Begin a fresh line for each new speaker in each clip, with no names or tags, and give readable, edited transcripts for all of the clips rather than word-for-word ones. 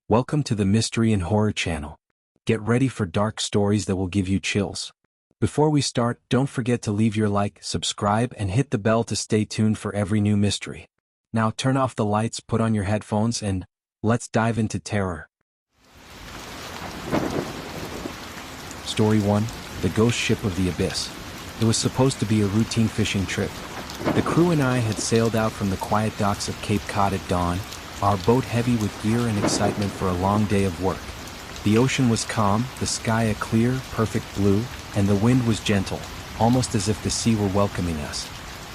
Welcome to the Mystery and Horror channel. Get ready for dark stories that will give you chills. Before we start, don't forget to leave your like, subscribe, and hit the bell to stay tuned for every new mystery. Now turn off the lights, put on your headphones, and let's dive into terror. Story 1, The Ghost Ship of the Abyss. It was supposed to be a routine fishing trip. The crew and I had sailed out from the quiet docks of Cape Cod at dawn, our boat heavy with gear and excitement for a long day of work. The ocean was calm, the sky a clear, perfect blue, and the wind was gentle, almost as if the sea were welcoming us.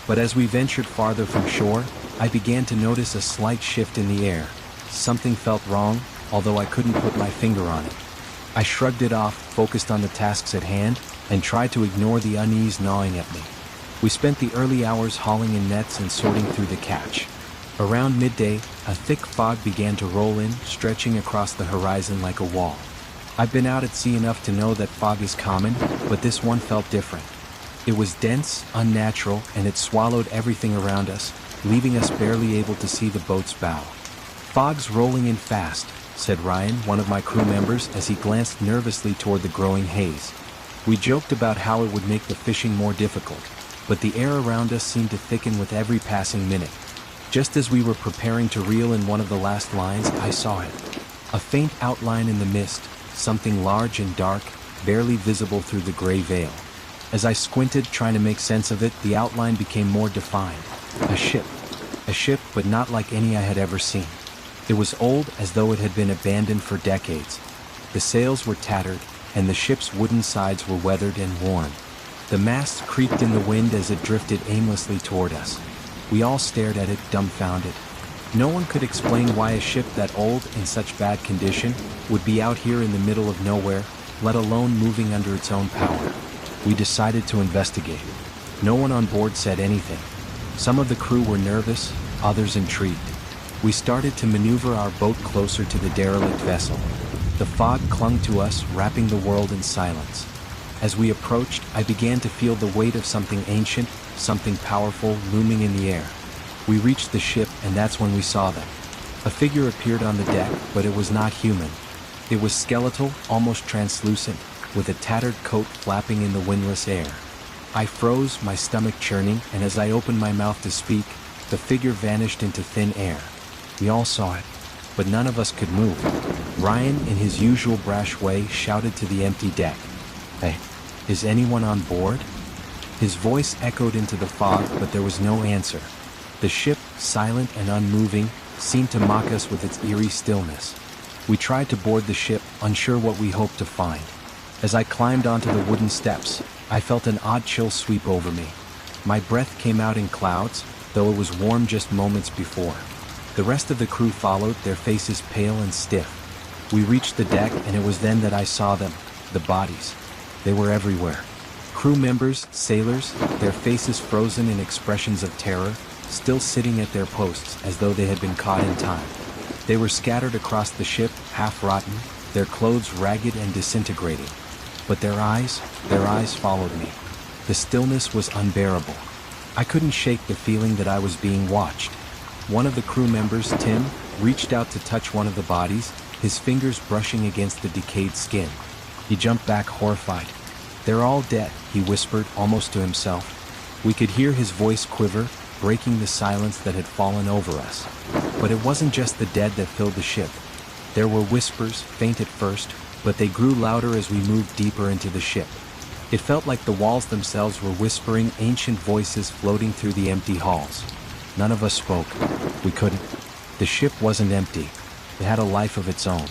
But as we ventured farther from shore, I began to notice a slight shift in the air. Something felt wrong, although I couldn't put my finger on it. I shrugged it off, focused on the tasks at hand, and tried to ignore the unease gnawing at me. We spent the early hours hauling in nets and sorting through the catch. Around midday, a thick fog began to roll in, stretching across the horizon like a wall. I've been out at sea enough to know that fog is common, but this one felt different. It was dense, unnatural, and it swallowed everything around us, leaving us barely able to see the boat's bow. "Fog's rolling in fast," said Ryan, one of my crew members, as he glanced nervously toward the growing haze. We joked about how it would make the fishing more difficult, but the air around us seemed to thicken with every passing minute. Just as we were preparing to reel in one of the last lines, I saw it. A faint outline in the mist, something large and dark, barely visible through the gray veil. As I squinted, trying to make sense of it, the outline became more defined. A ship. A ship, but not like any I had ever seen. It was old, as though it had been abandoned for decades. The sails were tattered, and the ship's wooden sides were weathered and worn. The masts creaked in the wind as it drifted aimlessly toward us. We all stared at it, dumbfounded. No one could explain why a ship that old, in such bad condition, would be out here in the middle of nowhere, let alone moving under its own power. We decided to investigate. No one on board said anything. Some of the crew were nervous, others intrigued. We started to maneuver our boat closer to the derelict vessel. The fog clung to us, wrapping the world in silence. As we approached, I began to feel the weight of something ancient, something powerful, looming in the air. We reached the ship, and that's when we saw them. A figure appeared on the deck, but it was not human. It was skeletal, almost translucent, with a tattered coat flapping in the windless air. I froze, my stomach churning, and as I opened my mouth to speak, the figure vanished into thin air. We all saw it, but none of us could move. Ryan, in his usual brash way, shouted to the empty deck, "Hey, is anyone on board?" His voice echoed into the fog, but there was no answer. The ship, silent and unmoving, seemed to mock us with its eerie stillness. We tried to board the ship, unsure what we hoped to find. As I climbed onto the wooden steps, I felt an odd chill sweep over me. My breath came out in clouds, though it was warm just moments before. The rest of the crew followed, their faces pale and stiff. We reached the deck, and it was then that I saw them, the bodies. They were everywhere. Crew members, sailors, their faces frozen in expressions of terror, still sitting at their posts as though they had been caught in time. They were scattered across the ship, half rotten, their clothes ragged and disintegrating. But their eyes followed me. The stillness was unbearable. I couldn't shake the feeling that I was being watched. One of the crew members, Tim, reached out to touch one of the bodies, his fingers brushing against the decayed skin. He jumped back horrified. "They're all dead," he whispered, almost to himself. We could hear his voice quiver, breaking the silence that had fallen over us. But it wasn't just the dead that filled the ship. There were whispers, faint at first, but they grew louder as we moved deeper into the ship. It felt like the walls themselves were whispering, ancient voices floating through the empty halls. None of us spoke. We couldn't. The ship wasn't empty. It had a life of its own.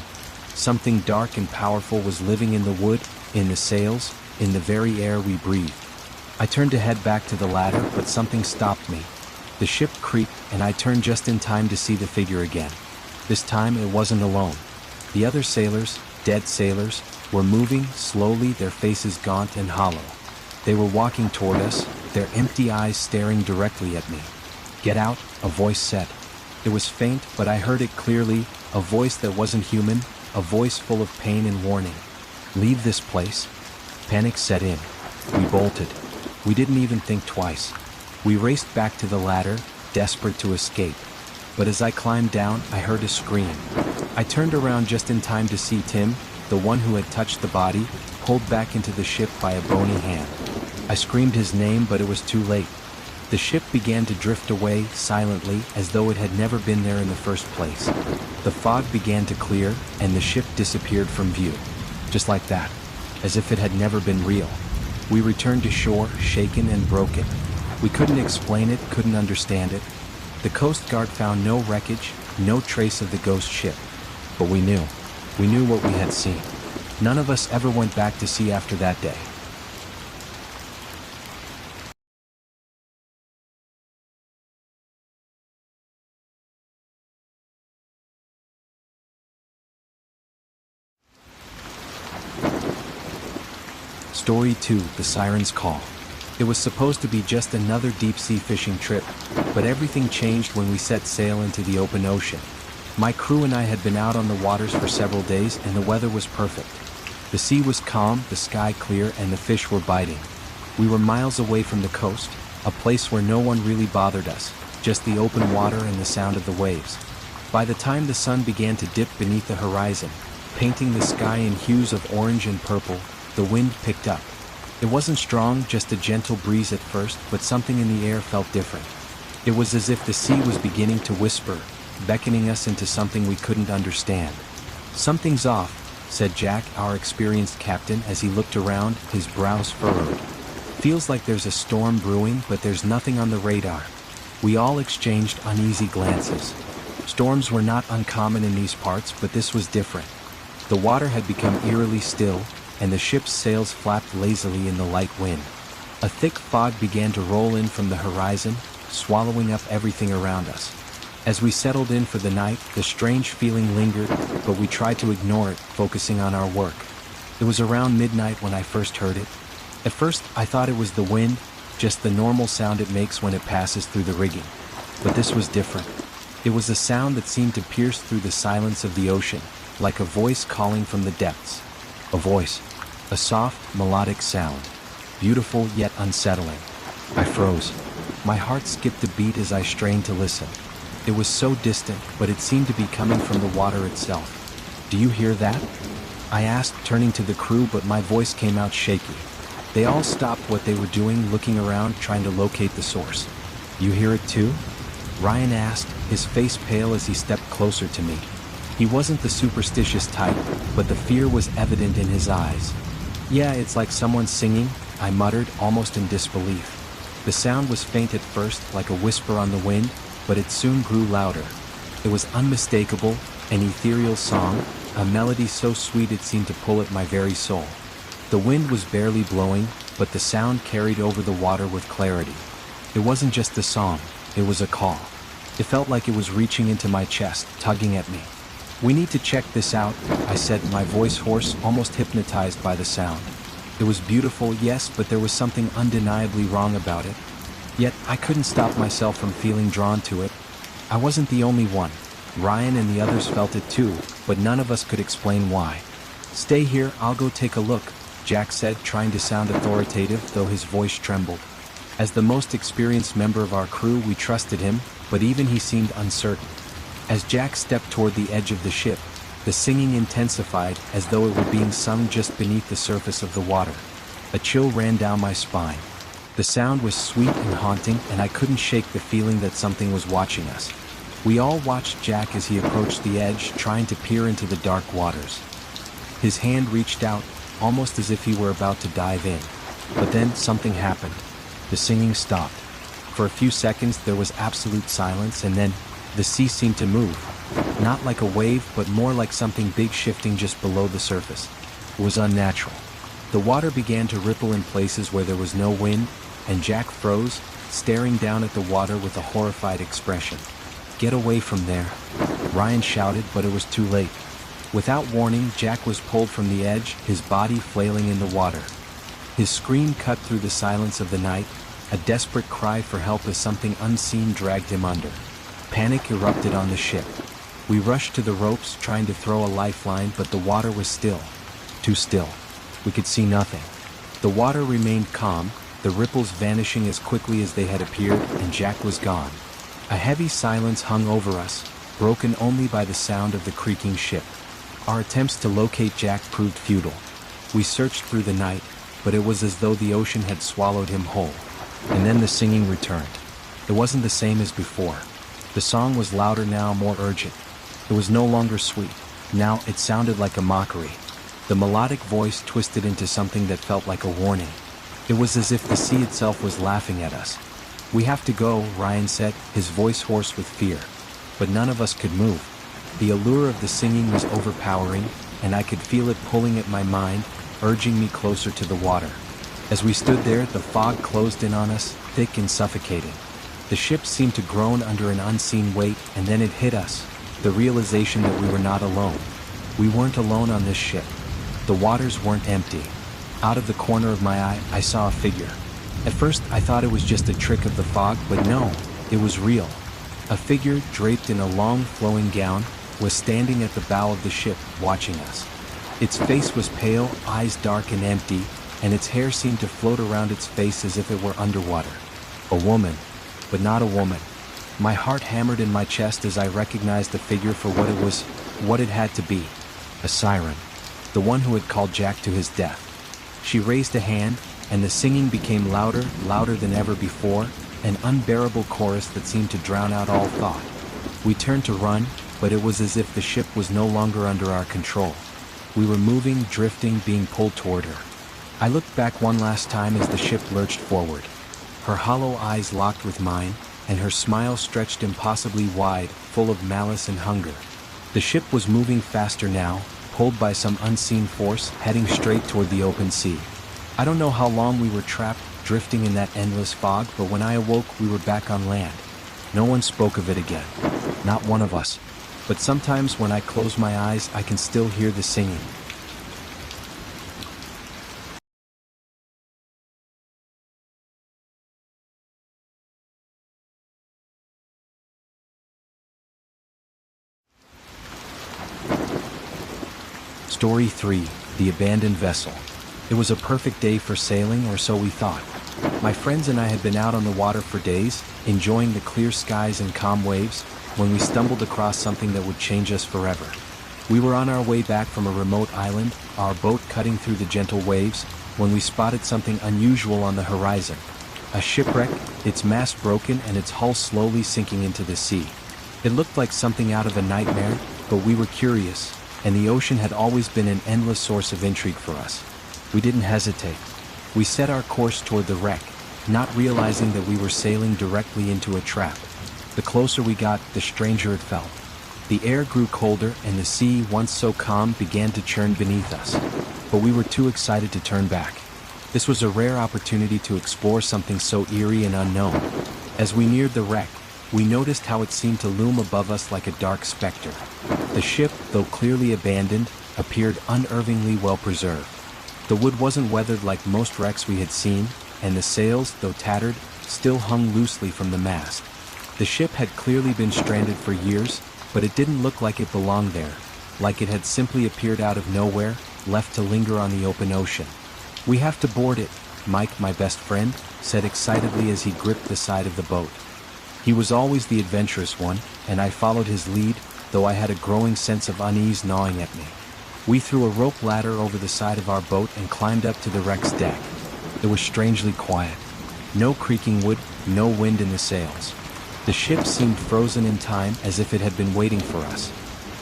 Something dark and powerful was living in the wood, in the sails, in the very air we breathed. I turned to head back to the ladder, but something stopped me. The ship creaked, and I turned just in time to see the figure again. This time it wasn't alone. The other sailors, dead sailors, were moving slowly, their faces gaunt and hollow. They were walking toward us, their empty eyes staring directly at me. "Get out," a voice said. It was faint, but I heard it clearly, a voice that wasn't human, a voice full of pain and warning. "Leave this place." Panic set in. We bolted. We didn't even think twice. We raced back to the ladder, desperate to escape. but as I climbed down, I heard a scream. I turned around just in time to see Tim, the one who had touched the body, pulled back into the ship by a bony hand. I screamed his name, but it was too late. The ship began to drift away silently, as though it had never been there in the first place. The fog began to clear, and the ship disappeared from view. Just like that, as if it had never been real. We returned to shore, shaken and broken. We couldn't explain it, couldn't understand it. The Coast Guard found no wreckage, no trace of the ghost ship. But we knew what we had seen. None of us ever went back to sea after that day. Story 2, The Siren's Call. It was supposed to be just another deep-sea fishing trip, but everything changed when we set sail into the open ocean. My crew and I had been out on the waters for several days, and the weather was perfect. The sea was calm, the sky clear, and the fish were biting. We were miles away from the coast, a place where no one really bothered us, just the open water and the sound of the waves. By the time the sun began to dip beneath the horizon, painting the sky in hues of orange and purple, the wind picked up. It wasn't strong, just a gentle breeze at first, but something in the air felt different. It was as if the sea was beginning to whisper, beckoning us into something we couldn't understand. "Something's off," said Jack, our experienced captain, as he looked around, his brows furrowed. "Feels like there's a storm brewing, but there's nothing on the radar." We all exchanged uneasy glances. Storms were not uncommon in these parts, but this was different. The water had become eerily still, and the ship's sails flapped lazily in the light wind. A thick fog began to roll in from the horizon, swallowing up everything around us. As we settled in for the night, the strange feeling lingered, but we tried to ignore it, focusing on our work. It was around midnight when I first heard it. At first, I thought it was the wind, just the normal sound it makes when it passes through the rigging. But this was different. It was a sound that seemed to pierce through the silence of the ocean, like a voice calling from the depths. A voice. A soft, melodic sound. Beautiful yet unsettling. I froze. My heart skipped a beat as I strained to listen. It was so distant, but it seemed to be coming from the water itself. "Do you hear that?" I asked, turning to the crew, but my voice came out shaky. They all stopped what they were doing, looking around, trying to locate the source. "You hear it too?" Ryan asked, his face pale as he stepped closer to me. He wasn't the superstitious type, but the fear was evident in his eyes. "Yeah, it's like someone singing," I muttered, almost in disbelief. The sound was faint at first, like a whisper on the wind, but it soon grew louder. It was unmistakable, an ethereal song, a melody so sweet it seemed to pull at my very soul. The wind was barely blowing, but the sound carried over the water with clarity. It wasn't just a song, it was a call. It felt like it was reaching into my chest, tugging at me. "We need to check this out," I said, my voice hoarse, almost hypnotized by the sound. It was beautiful, yes, but there was something undeniably wrong about it. Yet, I couldn't stop myself from feeling drawn to it. I wasn't the only one. Ryan and the others felt it too, but none of us could explain why. "Stay here, I'll go take a look," Jack said, trying to sound authoritative, though his voice trembled. As the most experienced member of our crew, we trusted him, but even he seemed uncertain. As Jack stepped toward the edge of the ship, the singing intensified, as though it were being sung just beneath the surface of the water. A chill ran down my spine. The sound was sweet and haunting, and I couldn't shake the feeling that something was watching us. We all watched Jack as he approached the edge, trying to peer into the dark waters. His hand reached out, almost as if he were about to dive in. But then something happened. The singing stopped. For a few seconds there was absolute silence, and then the sea seemed to move. Not like a wave, but more like something big shifting just below the surface. It was unnatural. The water began to ripple in places where there was no wind, and Jack froze, staring down at the water with a horrified expression. "Get away from there," Ryan shouted, but it was too late. Without warning, Jack was pulled from the edge, his body flailing in the water. His scream cut through the silence of the night, a desperate cry for help as something unseen dragged him under. Panic erupted on the ship. We rushed to the ropes, trying to throw a lifeline, but the water was still. Too still. We could see nothing. The water remained calm, the ripples vanishing as quickly as they had appeared, and Jack was gone. A heavy silence hung over us, broken only by the sound of the creaking ship. Our attempts to locate Jack proved futile. We searched through the night, but it was as though the ocean had swallowed him whole. And then the singing returned. It wasn't the same as before. The song was louder now, more urgent. It was no longer sweet. Now it sounded like a mockery. The melodic voice twisted into something that felt like a warning. It was as if the sea itself was laughing at us. "We have to go," Ryan said, his voice hoarse with fear. But none of us could move. The allure of the singing was overpowering, and I could feel it pulling at my mind, urging me closer to the water. As we stood there, the fog closed in on us, thick and suffocating. The ship seemed to groan under an unseen weight, and then it hit us, the realization that we were not alone. We weren't alone on this ship. The waters weren't empty. Out of the corner of my eye, I saw a figure. At first, I thought it was just a trick of the fog, but no, it was real. A figure, draped in a long, flowing gown, was standing at the bow of the ship, watching us. Its face was pale, eyes dark and empty, and its hair seemed to float around its face as if it were underwater. A woman, but not a woman. My heart hammered in my chest as I recognized the figure for what it was, what it had to be. A siren. The one who had called Jack to his death. She raised a hand, and the singing became louder, louder than ever before, an unbearable chorus that seemed to drown out all thought. We turned to run, but it was as if the ship was no longer under our control. We were moving, drifting, being pulled toward her. I looked back one last time as the ship lurched forward. Her hollow eyes locked with mine, and her smile stretched impossibly wide, full of malice and hunger. The ship was moving faster now, pulled by some unseen force, heading straight toward the open sea. I don't know how long we were trapped, drifting in that endless fog, but when I awoke, we were back on land. No one spoke of it again. Not one of us. But sometimes when I close my eyes, I can still hear the singing. Story 3, The Abandoned Vessel. It was a perfect day for sailing, or so we thought. My friends and I had been out on the water for days, enjoying the clear skies and calm waves, when we stumbled across something that would change us forever. We were on our way back from a remote island, our boat cutting through the gentle waves, when we spotted something unusual on the horizon. A shipwreck, its mast broken and its hull slowly sinking into the sea. It looked like something out of a nightmare, but we were curious, and the ocean had always been an endless source of intrigue for us. We didn't hesitate. We set our course toward the wreck, not realizing that we were sailing directly into a trap. The closer we got, the stranger it felt. The air grew colder, and the sea, once so calm, began to churn beneath us. But we were too excited to turn back. This was a rare opportunity to explore something so eerie and unknown. As we neared the wreck, we noticed how it seemed to loom above us like a dark specter. The ship, though clearly abandoned, appeared unnervingly well preserved. The wood wasn't weathered like most wrecks we had seen, and the sails, though tattered, still hung loosely from the mast. The ship had clearly been stranded for years, but it didn't look like it belonged there, like it had simply appeared out of nowhere, left to linger on the open ocean. "We have to board it," Mike, my best friend, said excitedly as he gripped the side of the boat. He was always the adventurous one, and I followed his lead, though I had a growing sense of unease gnawing at me. We threw a rope ladder over the side of our boat and climbed up to the wreck's deck. It was strangely quiet. No creaking wood, no wind in the sails. The ship seemed frozen in time, as if it had been waiting for us.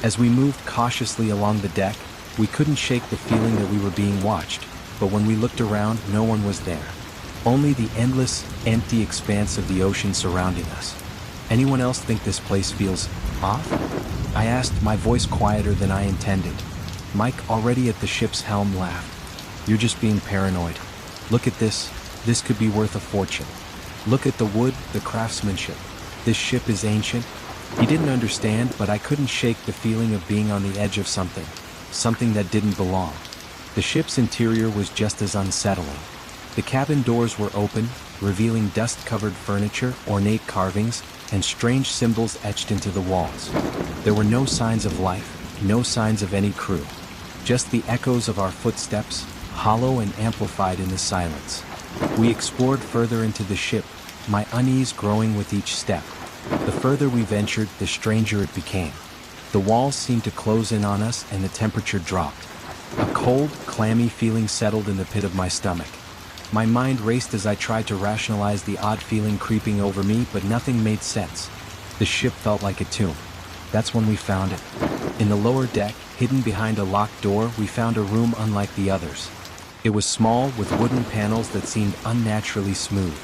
As we moved cautiously along the deck, we couldn't shake the feeling that we were being watched, but when we looked around, no one was there. Only the endless, empty expanse of the ocean surrounding us. "Anyone else think this place feels off?" I asked, my voice quieter than I intended. Mike, already at the ship's helm, laughed. "You're just being paranoid. Look at this. This could be worth a fortune. Look at the wood, the craftsmanship. This ship is ancient." He didn't understand, but I couldn't shake the feeling of being on the edge of something that didn't belong. The ship's interior was just as unsettling. The cabin doors were open, revealing dust-covered furniture, ornate carvings, and strange symbols etched into the walls. There were no signs of life, no signs of any crew. Just the echoes of our footsteps, hollow and amplified in the silence. We explored further into the ship, my unease growing with each step. The further we ventured, the stranger it became. The walls seemed to close in on us and the temperature dropped. A cold, clammy feeling settled in the pit of my stomach. My mind raced as I tried to rationalize the odd feeling creeping over me, but nothing made sense. The ship felt like a tomb. That's when we found it. In the lower deck, hidden behind a locked door, we found a room unlike the others. It was small, with wooden panels that seemed unnaturally smooth.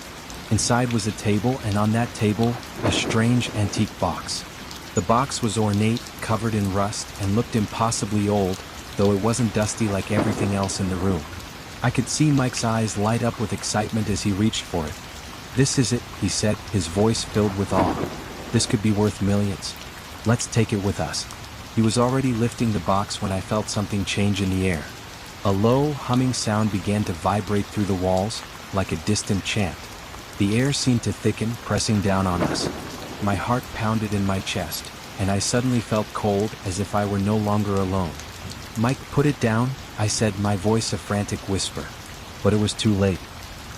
Inside was a table, and on that table, a strange antique box. The box was ornate, covered in rust, and looked impossibly old, though it wasn't dusty like everything else in the room. I could see Mike's eyes light up with excitement as he reached for it. "This is it," he said, his voice filled with awe. "This could be worth millions. Let's take it with us." He was already lifting the box when I felt something change in the air. A low, humming sound began to vibrate through the walls, like a distant chant. The air seemed to thicken, pressing down on us. My heart pounded in my chest, and I suddenly felt cold, as if I were no longer alone. "Mike, put it down," I said, my voice a frantic whisper. But it was too late.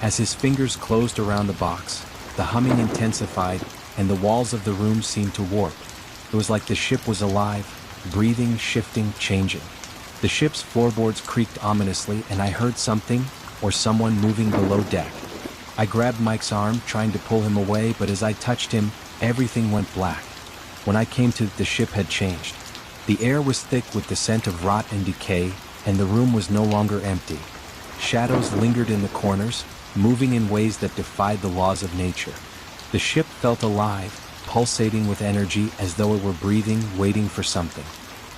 As his fingers closed around the box, the humming intensified, and the walls of the room seemed to warp. It was like the ship was alive, breathing, shifting, changing. The ship's floorboards creaked ominously, and I heard something, or someone, moving below deck. I grabbed Mike's arm, trying to pull him away, but as I touched him, everything went black. When I came to, the ship had changed. The air was thick with the scent of rot and decay, and the room was no longer empty. Shadows lingered in the corners, moving in ways that defied the laws of nature. The ship felt alive, pulsating with energy, as though it were breathing, waiting for something.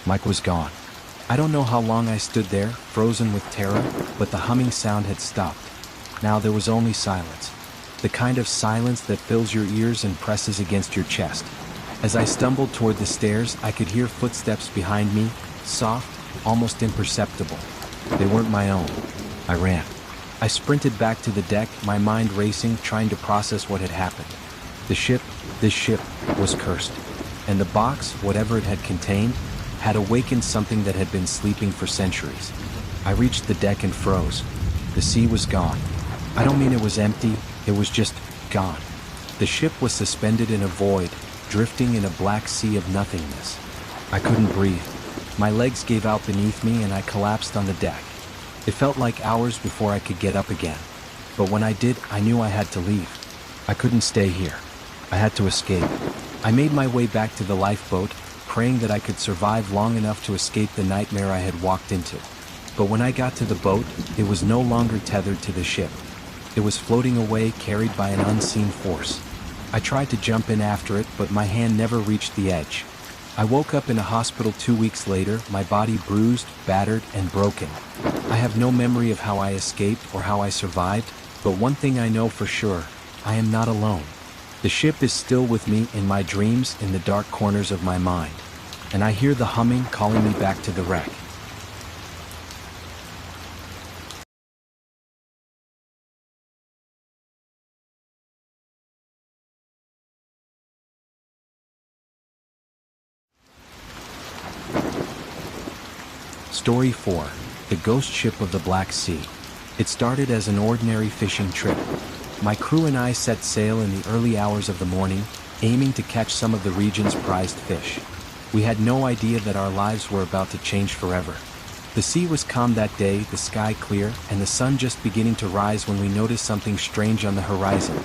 Mike was gone. I don't know how long I stood there, frozen with terror, but the humming sound had stopped. Now there was only silence. The kind of silence that fills your ears and presses against your chest. As I stumbled toward the stairs, I could hear footsteps behind me, soft, almost imperceptible. They weren't my own. I ran. I sprinted back to the deck, my mind racing, trying to process what had happened. This ship, was cursed. And the box, whatever it had contained, had awakened something that had been sleeping for centuries. I reached the deck and froze. The sea was gone. I don't mean it was empty, it was just gone. The ship was suspended in a void, drifting in a black sea of nothingness. I couldn't breathe. My legs gave out beneath me and I collapsed on the deck. It felt like hours before I could get up again. But when I did, I knew I had to leave. I couldn't stay here. I had to escape. I made my way back to the lifeboat, praying that I could survive long enough to escape the nightmare I had walked into. But when I got to the boat, it was no longer tethered to the ship. It was floating away, carried by an unseen force. I tried to jump in after it, but my hand never reached the edge. I woke up in a hospital 2 weeks later, my body bruised, battered, and broken. I have no memory of how I escaped or how I survived, but one thing I know for sure, I am not alone. The ship is still with me in my dreams, in the dark corners of my mind. And I hear the humming calling me back to the wreck. Story 4. The Ghost Ship of the Black Sea. It started as an ordinary fishing trip. My crew and I set sail in the early hours of the morning, aiming to catch some of the region's prized fish. We had no idea that our lives were about to change forever. The sea was calm that day, the sky clear, and the sun just beginning to rise when we noticed something strange on the horizon.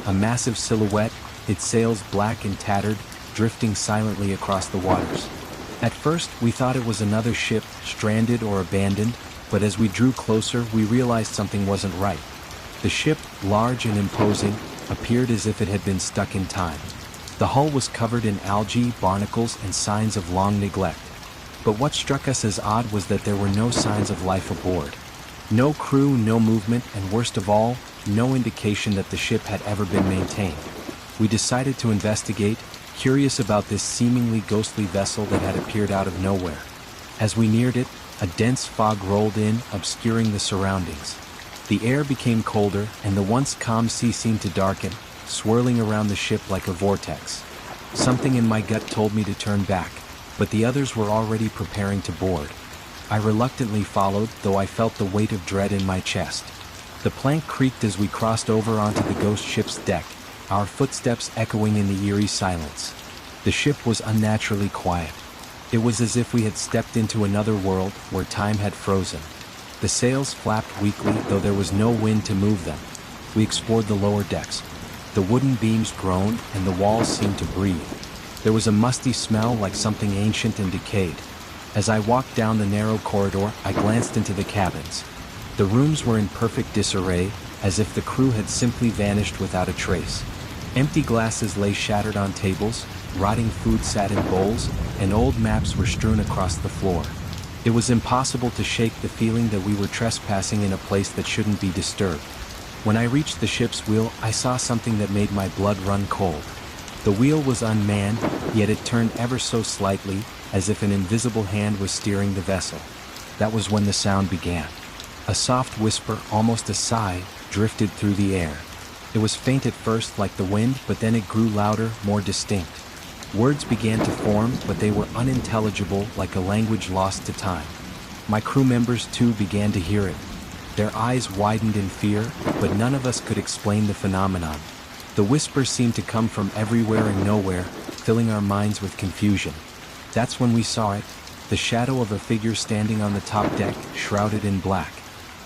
A massive silhouette, its sails black and tattered, drifting silently across the waters. At first, we thought it was another ship, stranded or abandoned, but as we drew closer, we realized something wasn't right. The ship, large and imposing, appeared as if it had been stuck in time. The hull was covered in algae, barnacles, and signs of long neglect. But what struck us as odd was that there were no signs of life aboard. No crew, no movement, and worst of all, no indication that the ship had ever been maintained. We decided to investigate, curious about this seemingly ghostly vessel that had appeared out of nowhere. As we neared it, a dense fog rolled in, obscuring the surroundings. The air became colder, and the once calm sea seemed to darken, swirling around the ship like a vortex. Something in my gut told me to turn back, but the others were already preparing to board. I reluctantly followed, though I felt the weight of dread in my chest. The plank creaked as we crossed over onto the ghost ship's deck, our footsteps echoing in the eerie silence. The ship was unnaturally quiet. It was as if we had stepped into another world where time had frozen. The sails flapped weakly, though there was no wind to move them. We explored the lower decks. The wooden beams groaned and the walls seemed to breathe. There was a musty smell like something ancient and decayed. As I walked down the narrow corridor, I glanced into the cabins. The rooms were in perfect disarray, as if the crew had simply vanished without a trace. Empty glasses lay shattered on tables, rotting food sat in bowls, and old maps were strewn across the floor. It was impossible to shake the feeling that we were trespassing in a place that shouldn't be disturbed. When I reached the ship's wheel, I saw something that made my blood run cold. The wheel was unmanned, yet it turned ever so slightly, as if an invisible hand was steering the vessel. That was when the sound began. A soft whisper, almost a sigh, drifted through the air. It was faint at first like the wind, but then it grew louder, more distinct. Words began to form, but they were unintelligible, like a language lost to time. My crew members too began to hear it. Their eyes widened in fear, but none of us could explain the phenomenon. The whisper seemed to come from everywhere and nowhere, filling our minds with confusion. That's when we saw it, the shadow of a figure standing on the top deck, shrouded in black.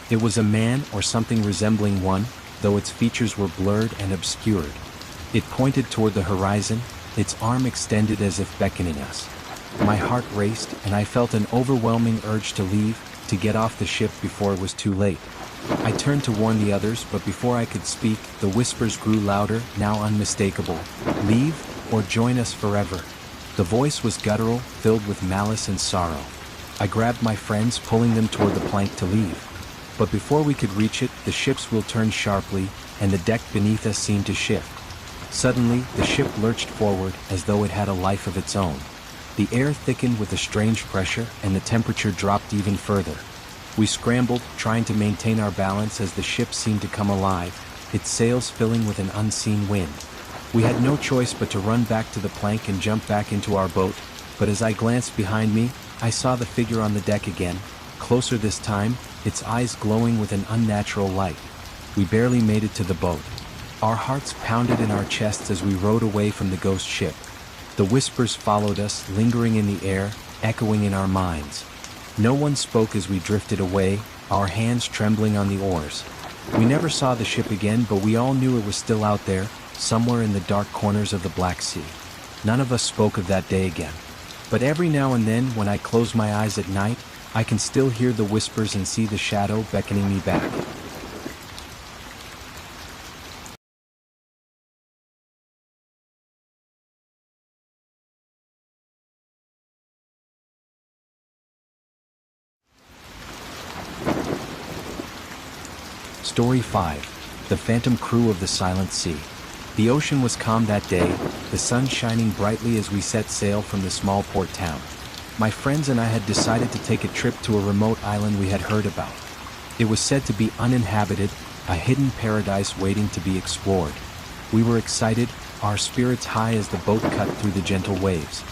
It was a man or something resembling one, though its features were blurred and obscured. It pointed toward the horizon, its arm extended as if beckoning us. My heart raced, and I felt an overwhelming urge to leave, to get off the ship before it was too late. I turned to warn the others, but before I could speak, the whispers grew louder, now unmistakable. Leave, or join us forever. The voice was guttural, filled with malice and sorrow. I grabbed my friends, pulling them toward the plank to leave. But before we could reach it, the ship's wheel turned sharply, and the deck beneath us seemed to shift. Suddenly, the ship lurched forward as though it had a life of its own. The air thickened with a strange pressure, and the temperature dropped even further. We scrambled, trying to maintain our balance as the ship seemed to come alive, its sails filling with an unseen wind. We had no choice but to run back to the plank and jump back into our boat, but as I glanced behind me, I saw the figure on the deck again, closer this time, its eyes glowing with an unnatural light. We barely made it to the boat. Our hearts pounded in our chests as we rowed away from the ghost ship. The whispers followed us, lingering in the air, echoing in our minds. No one spoke as we drifted away, our hands trembling on the oars. We never saw the ship again, but we all knew it was still out there, somewhere in the dark corners of the Black Sea. None of us spoke of that day again. But every now and then, when I close my eyes at night, I can still hear the whispers and see the shadow beckoning me back. Story 5. The Phantom Crew of the Silent Sea. The ocean was calm that day, the sun shining brightly as we set sail from the small port town. My friends and I had decided to take a trip to a remote island we had heard about. It was said to be uninhabited, a hidden paradise waiting to be explored. We were excited, our spirits high as the boat cut through the gentle waves.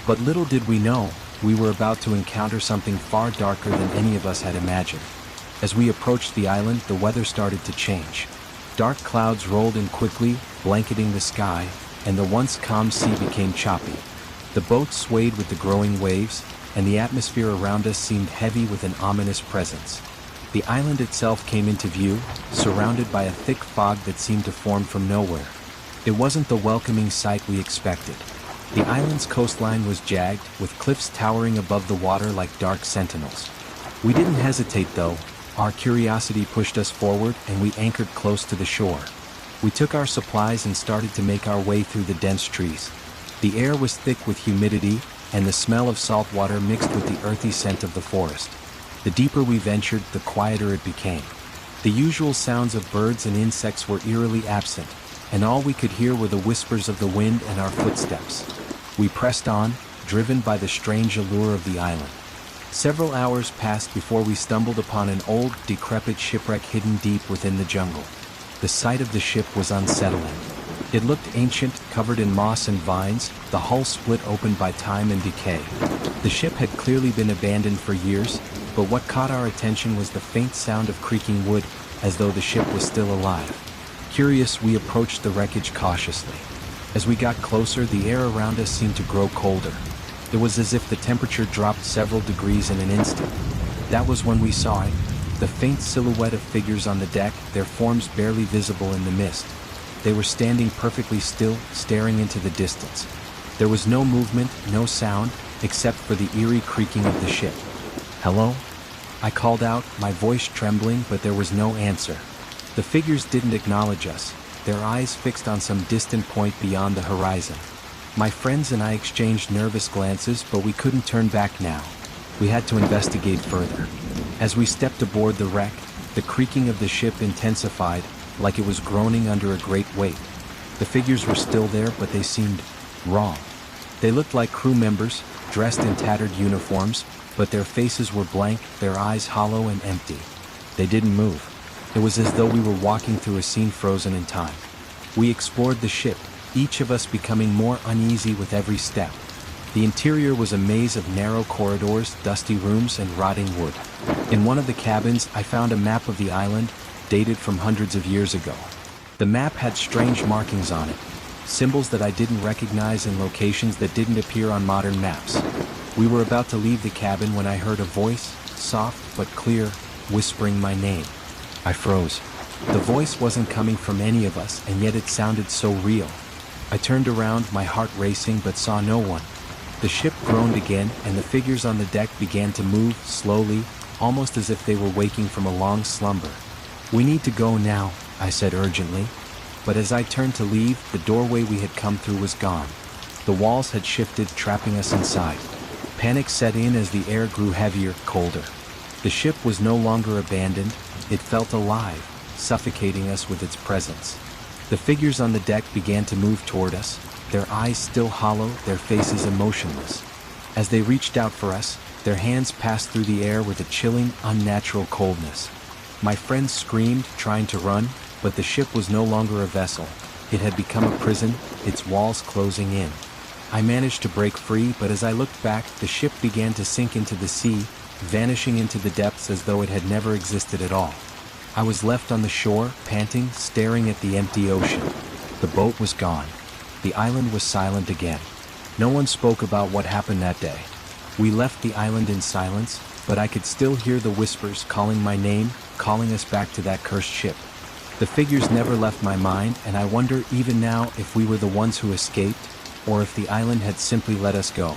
But little did we know, we were about to encounter something far darker than any of us had imagined. As we approached the island, the weather started to change. Dark clouds rolled in quickly, blanketing the sky, and the once calm sea became choppy. The boat swayed with the growing waves, and the atmosphere around us seemed heavy with an ominous presence. The island itself came into view, surrounded by a thick fog that seemed to form from nowhere. It wasn't the welcoming sight we expected. The island's coastline was jagged, with cliffs towering above the water like dark sentinels. We didn't hesitate though. Our curiosity pushed us forward, and we anchored close to the shore. We took our supplies and started to make our way through the dense trees. The air was thick with humidity, and the smell of salt water mixed with the earthy scent of the forest. The deeper we ventured, the quieter it became. The usual sounds of birds and insects were eerily absent, and all we could hear were the whispers of the wind and our footsteps. We pressed on, driven by the strange allure of the island. Several hours passed before we stumbled upon an old, decrepit shipwreck hidden deep within the jungle. The sight of the ship was unsettling. It looked ancient, covered in moss and vines, the hull split open by time and decay. The ship had clearly been abandoned for years, but what caught our attention was the faint sound of creaking wood, as though the ship was still alive. Curious, we approached the wreckage cautiously. As we got closer, the air around us seemed to grow colder. It was as if the temperature dropped several degrees in an instant. That was when we saw it, the faint silhouette of figures on the deck, their forms barely visible in the mist. They were standing perfectly still, staring into the distance. There was no movement, no sound, except for the eerie creaking of the ship. "Hello?" I called out, my voice trembling, but there was no answer. The figures didn't acknowledge us, their eyes fixed on some distant point beyond the horizon. My friends and I exchanged nervous glances, but we couldn't turn back now. We had to investigate further. As we stepped aboard the wreck, the creaking of the ship intensified, like it was groaning under a great weight. The figures were still there, but they seemed wrong. They looked like crew members, dressed in tattered uniforms, but their faces were blank, their eyes hollow and empty. They didn't move. It was as though we were walking through a scene frozen in time. We explored the ship, each of us becoming more uneasy with every step. The interior was a maze of narrow corridors, dusty rooms, and rotting wood. In one of the cabins, I found a map of the island, dated from hundreds of years ago. The map had strange markings on it, symbols that I didn't recognize in locations that didn't appear on modern maps. We were about to leave the cabin when I heard a voice, soft but clear, whispering my name. I froze. The voice wasn't coming from any of us, and yet it sounded so real. I turned around, my heart racing, but saw no one. The ship groaned again, and the figures on the deck began to move, slowly, almost as if they were waking from a long slumber. "We need to go now," I said urgently. But as I turned to leave, the doorway we had come through was gone. The walls had shifted, trapping us inside. Panic set in as the air grew heavier, colder. The ship was no longer abandoned, it felt alive, suffocating us with its presence. The figures on the deck began to move toward us, their eyes still hollow, their faces emotionless. As they reached out for us, their hands passed through the air with a chilling, unnatural coldness. My friends screamed, trying to run, but the ship was no longer a vessel. It had become a prison, its walls closing in. I managed to break free, but as I looked back, the ship began to sink into the sea, vanishing into the depths as though it had never existed at all. I was left on the shore, panting, staring at the empty ocean. The boat was gone. The island was silent again. No one spoke about what happened that day. We left the island in silence, but I could still hear the whispers calling my name, calling us back to that cursed ship. The figures never left my mind, and I wonder even now if we were the ones who escaped, or if the island had simply let us go.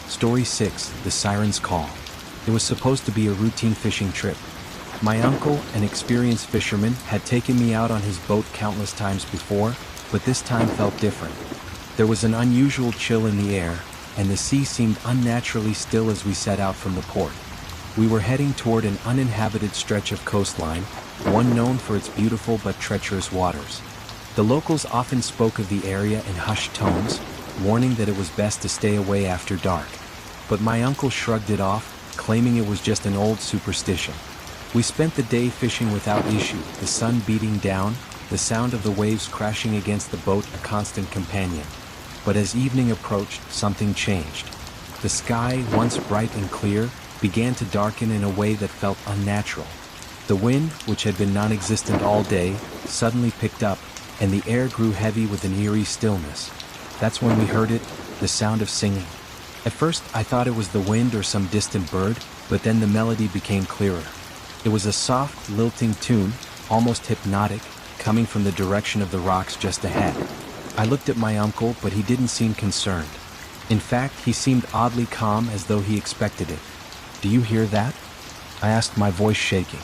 Story 6, The Siren's Call. It was supposed to be a routine fishing trip. My uncle, an experienced fisherman, had taken me out on his boat countless times before, but this time felt different. There was an unusual chill in the air, and the sea seemed unnaturally still as we set out from the port. We were heading toward an uninhabited stretch of coastline, one known for its beautiful but treacherous waters. The locals often spoke of the area in hushed tones, warning that it was best to stay away after dark. But my uncle shrugged it off, claiming it was just an old superstition. We spent the day fishing without issue, the sun beating down, the sound of the waves crashing against the boat a constant companion. But as evening approached, something changed. The sky, once bright and clear, began to darken in a way that felt unnatural. The wind, which had been non-existent all day, suddenly picked up, and the air grew heavy with an eerie stillness. That's when we heard it, the sound of singing. At first, I thought it was the wind or some distant bird, but then the melody became clearer. It was a soft, lilting tune, almost hypnotic, coming from the direction of the rocks just ahead. I looked at my uncle, but he didn't seem concerned. In fact, he seemed oddly calm, as though he expected it. "Do you hear that?" I asked, my voice shaking.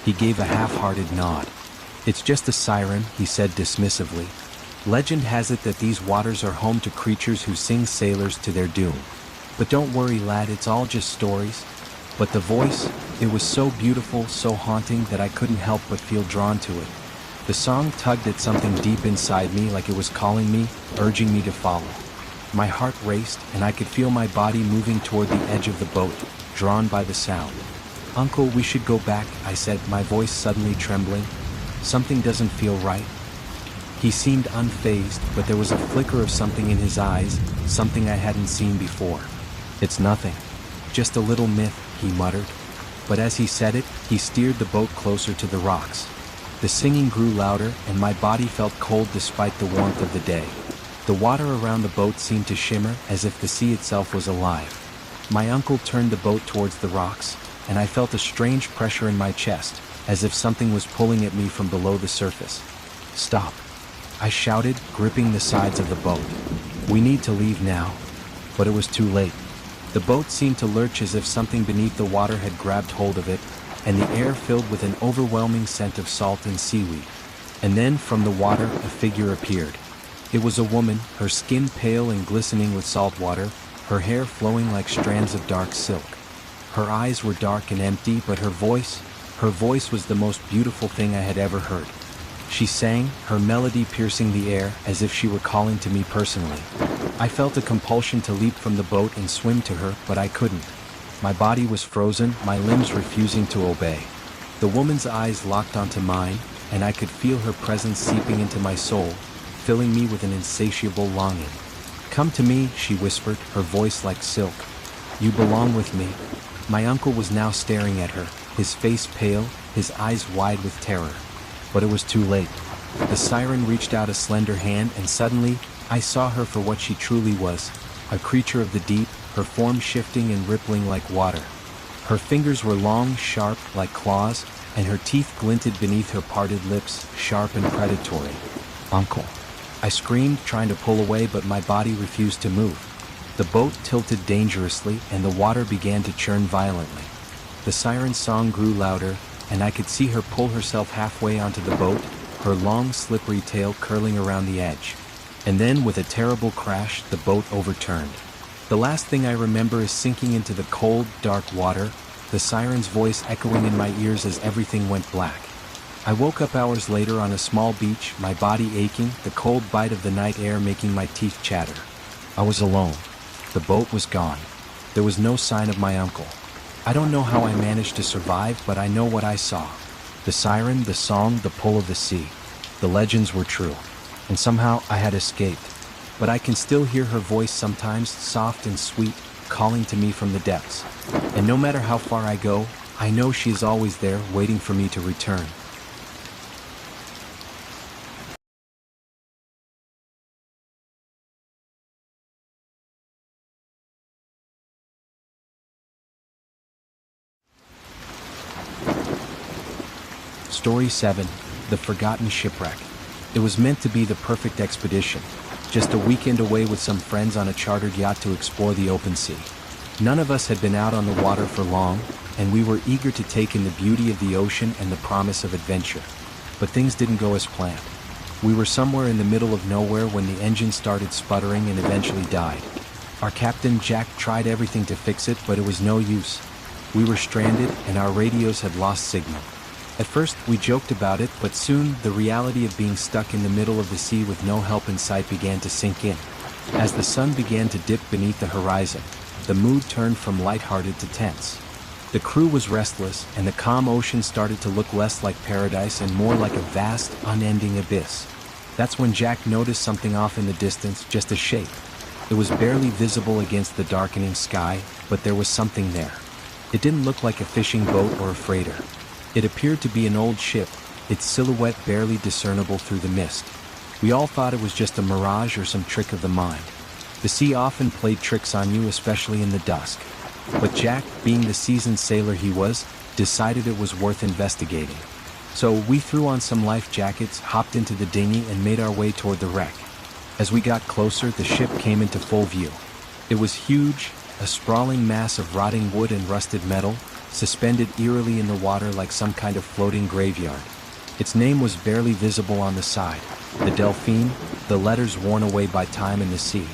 He gave a half-hearted nod. "It's just a siren," he said dismissively. "Legend has it that these waters are home to creatures who sing sailors to their doom. But don't worry, lad, it's all just stories." But the voice, it was so beautiful, so haunting, that I couldn't help but feel drawn to it. The song tugged at something deep inside me, like it was calling me, urging me to follow. My heart raced, and I could feel my body moving toward the edge of the boat, drawn by the sound. "Uncle, we should go back," I said, my voice suddenly trembling. Something doesn't feel right." He seemed unfazed, but there was a flicker of something in his eyes, something I hadn't seen before. "It's nothing. Just a little myth," he muttered. But as he said it, he steered the boat closer to the rocks. The singing grew louder, and my body felt cold despite the warmth of the day. The water around the boat seemed to shimmer, as if the sea itself was alive. My uncle turned the boat towards the rocks, and I felt a strange pressure in my chest, as if something was pulling at me from below the surface. "Stop!" I shouted, gripping the sides of the boat. "We need to leave now." But it was too late. The boat seemed to lurch as if something beneath the water had grabbed hold of it, and the air filled with an overwhelming scent of salt and seaweed. And then, from the water, a figure appeared. It was a woman, her skin pale and glistening with salt water, her hair flowing like strands of dark silk. Her eyes were dark and empty, but her voice was the most beautiful thing I had ever heard. She sang, her melody piercing the air, as if she were calling to me personally. I felt a compulsion to leap from the boat and swim to her, but I couldn't. My body was frozen, my limbs refusing to obey. The woman's eyes locked onto mine, and I could feel her presence seeping into my soul, filling me with an insatiable longing. "Come to me," she whispered, her voice like silk. "You belong with me." My uncle was now staring at her, his face pale, his eyes wide with terror. But it was too late. The siren reached out a slender hand, and suddenly, I saw her for what she truly was, a creature of the deep, her form shifting and rippling like water. Her fingers were long, sharp, like claws, and her teeth glinted beneath her parted lips, sharp and predatory. "Uncle!" I screamed, trying to pull away, but my body refused to move. The boat tilted dangerously, and the water began to churn violently. The siren's song grew louder, and I could see her pull herself halfway onto the boat, her long, slippery tail curling around the edge. And then, with a terrible crash, the boat overturned. The last thing I remember is sinking into the cold, dark water, the siren's voice echoing in my ears as everything went black. I woke up hours later on a small beach, my body aching, the cold bite of the night air making my teeth chatter. I was alone. The boat was gone. There was no sign of my uncle. I don't know how I managed to survive, but I know what I saw. The siren, the song, the pull of the sea. The legends were true. And somehow I had escaped. But I can still hear her voice sometimes, soft and sweet, calling to me from the depths. And no matter how far I go, I know she is always there, waiting for me to return. Story 7. The Forgotten Shipwreck. It was meant to be the perfect expedition. Just a weekend away with some friends on a chartered yacht to explore the open sea. None of us had been out on the water for long, and we were eager to take in the beauty of the ocean and the promise of adventure. But things didn't go as planned. We were somewhere in the middle of nowhere when the engine started sputtering and eventually died. Our captain, Jack, tried everything to fix it, but it was no use. We were stranded, and our radios had lost signal. At first, we joked about it, but soon, the reality of being stuck in the middle of the sea with no help in sight began to sink in. As the sun began to dip beneath the horizon, the mood turned from lighthearted to tense. The crew was restless, and the calm ocean started to look less like paradise and more like a vast, unending abyss. That's when Jack noticed something off in the distance, just a shape. It was barely visible against the darkening sky, but there was something there. It didn't look like a fishing boat or a freighter. It appeared to be an old ship, its silhouette barely discernible through the mist. We all thought it was just a mirage or some trick of the mind. The sea often played tricks on you, especially in the dusk. But Jack, being the seasoned sailor he was, decided it was worth investigating. So we threw on some life jackets, hopped into the dinghy, and made our way toward the wreck. As we got closer, the ship came into full view. It was huge, a sprawling mass of rotting wood and rusted metal, suspended eerily in the water like some kind of floating graveyard. Its name was barely visible on the side, the Delphine, the letters worn away by time and the sea.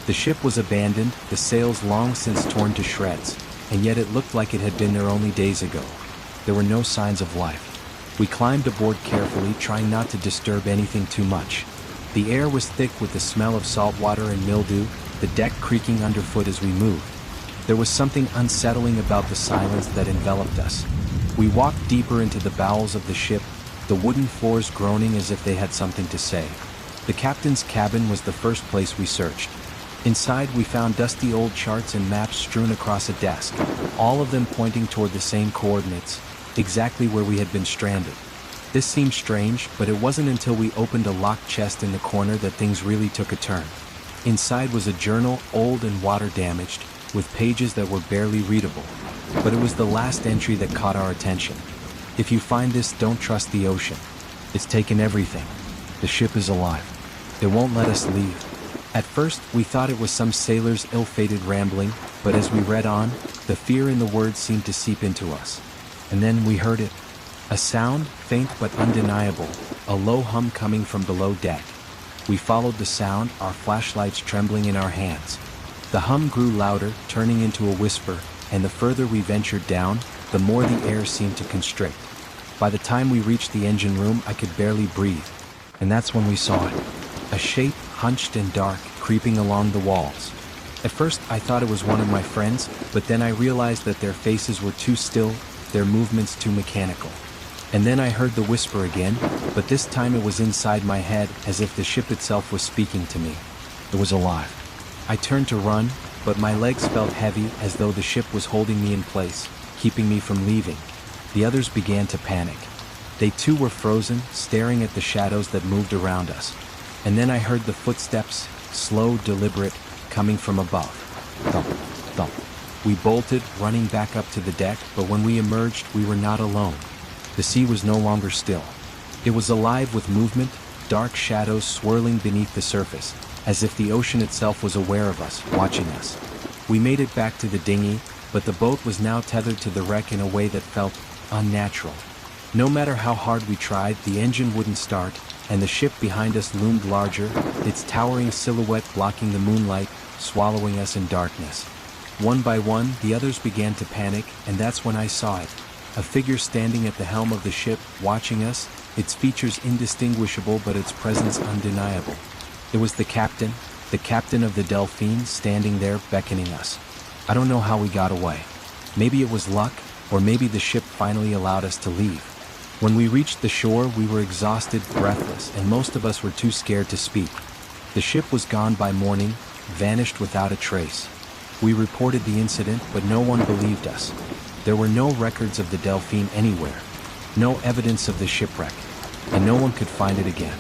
The ship was abandoned, the sails long since torn to shreds, and yet it looked like it had been there only days ago. There were no signs of life. We climbed aboard carefully, trying not to disturb anything too much. The air was thick with the smell of salt water and mildew, the deck creaking underfoot as we moved. There was something unsettling about the silence that enveloped us. We walked deeper into the bowels of the ship, the wooden floors groaning as if they had something to say. The captain's cabin was the first place we searched. Inside we found dusty old charts and maps strewn across a desk, all of them pointing toward the same coordinates, exactly where we had been stranded. This seemed strange, but it wasn't until we opened a locked chest in the corner that things really took a turn. Inside was a journal, old and water-damaged, with pages that were barely readable. But it was the last entry that caught our attention. If you find this, don't trust the ocean. It's taken everything. The ship is alive. It won't let us leave. At first, we thought it was some sailor's ill-fated rambling, but as we read on, the fear in the words seemed to seep into us. And then we heard it. A sound, faint but undeniable, a low hum coming from below deck. We followed the sound, our flashlights trembling in our hands. The hum grew louder, turning into a whisper, and the further we ventured down, the more the air seemed to constrict. By the time we reached the engine room, I could barely breathe. And that's when we saw it. A shape, hunched and dark, creeping along the walls. At first, I thought it was one of my friends, but then I realized that their faces were too still, their movements too mechanical. And then I heard the whisper again, but this time it was inside my head, as if the ship itself was speaking to me. It was alive. I turned to run, but my legs felt heavy, as though the ship was holding me in place, keeping me from leaving. The others began to panic. They too were frozen, staring at the shadows that moved around us. And then I heard the footsteps, slow, deliberate, coming from above. Thump, thump. We bolted, running back up to the deck, but when we emerged, we were not alone. The sea was no longer still. It was alive with movement, dark shadows swirling beneath the surface, as if the ocean itself was aware of us, watching us. We made it back to the dinghy, but the boat was now tethered to the wreck in a way that felt unnatural. No matter how hard we tried, the engine wouldn't start, and the ship behind us loomed larger, its towering silhouette blocking the moonlight, swallowing us in darkness. One by one, the others began to panic, and that's when I saw it. A figure standing at the helm of the ship, watching us, its features indistinguishable but its presence undeniable. It was the captain of the Delphine, standing there beckoning us. I don't know how we got away. Maybe it was luck, or maybe the ship finally allowed us to leave. When we reached the shore, we were exhausted, breathless, and most of us were too scared to speak. The ship was gone by morning, vanished without a trace. We reported the incident, but no one believed us. There were no records of the Delphine anywhere, no evidence of the shipwreck, and no one could find it again.